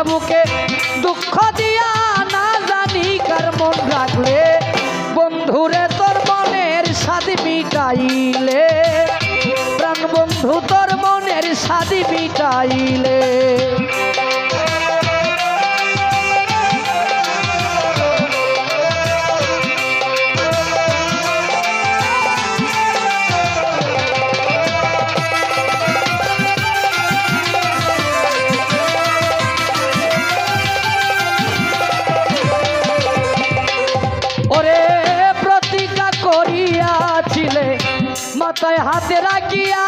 বুকে দুঃখ দিয়া না জানি কার মন রাখলে বন্ধুরে তোর মনের স্বাদ মিটাইলে প্রাণ বন্ধু তোর মনের স্বাদ মিটাইলে মাথায় হাতে রাখিয়া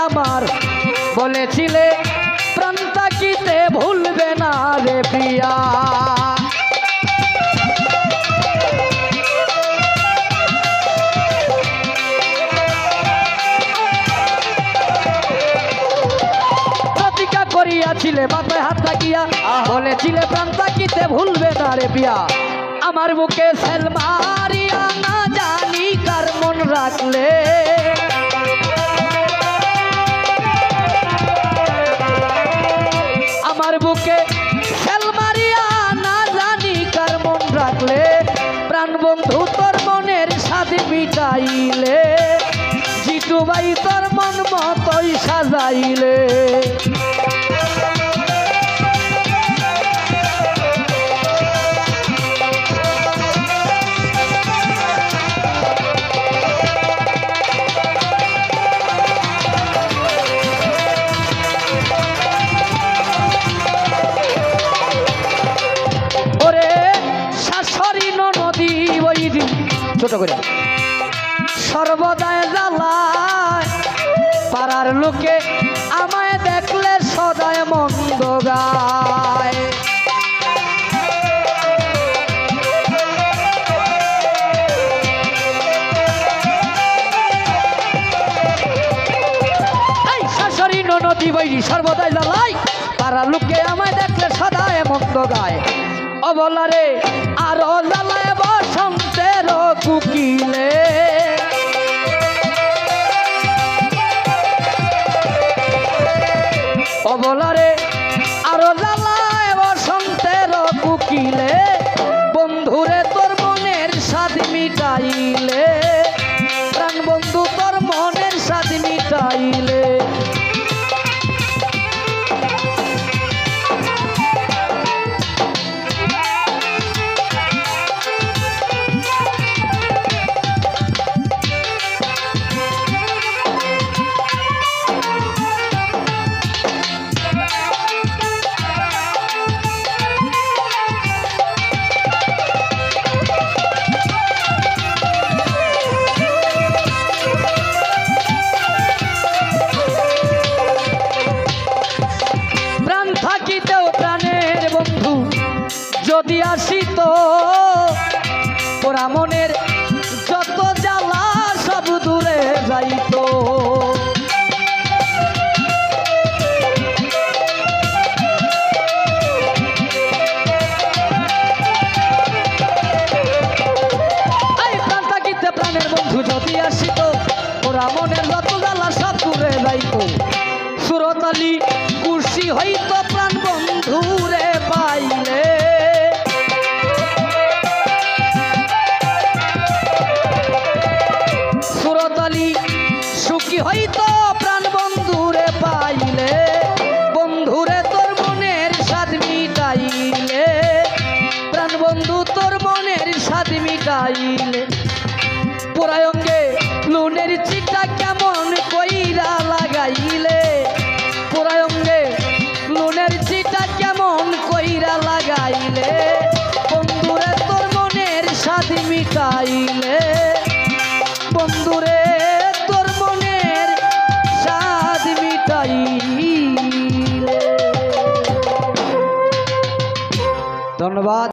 আমার বলেছিলে প্রাণ তাকিতে ভুলবে না রে প্রিয়া প্রতিজ্ঞা করিয়াছিলে মাথায় হাত রাখিয়া বলেছিলে প্রাণ তাকিতে ভুলবে না রে প্রিয়া আমার বুকে সেল মারিয়া না জানি কার মন রাখলে আমার বুকে সেল মারিয়া না জানি কার মন রাখলে প্রাণ বন্ধু তোর মনের স্বাদ মিটাইলে জিটু ভাই তোর মন মতই সাজাইলে ছোট করে সর্বদায় জ্বালায় পাড়ার লোকে আমায় দেখলে সদায় মন্দ গায় শাশুড়ি ননদি বৈরি সর্বদায় জ্বালায় পাড়ার লোকে আমায় দেখলে সদায় মন্দ গায় অবলারে আরো জ্বালায় বসন্তের কুকিলে অবলারে আরো জ্বালায় বসন্তের কুকিলে বন্ধুরে তোর মনের স্বাদ মিটাইলে প্রাণ বন্ধু তোর মনের স্বাদ মিটাইলে যদি আসিত পোড়া মনের যত জ্বালা সব দূরে যাইত প্রাণ থাকিতে প্রাণের বন্ধু যদি আসিত পোড়া মনের যত জ্বালা সব দূরে যাইত সুরতালি খুশি হইত প্রাণ বন্ধুরে পাইলে সুখী হইতো প্রাণ বন্ধুরে পাইলে বন্ধুরে তোর মনের স্বাদ মিটাইলে প্রাণ বন্ধু তোর মনের স্বাদ মিটাইলে পোড়ায়ঙ্গে লুনের চিটা কেমন কইরা লাগাইলে পোড়ায়ঙ্গে লুনের চিটা কেমন কইরা লাগাইলে বন্ধুরে তোর মনের স্বাদ মিটাইলে বন্ধুরে তোর মনের স্বাদ মিটাইলে। ধন্যবাদ।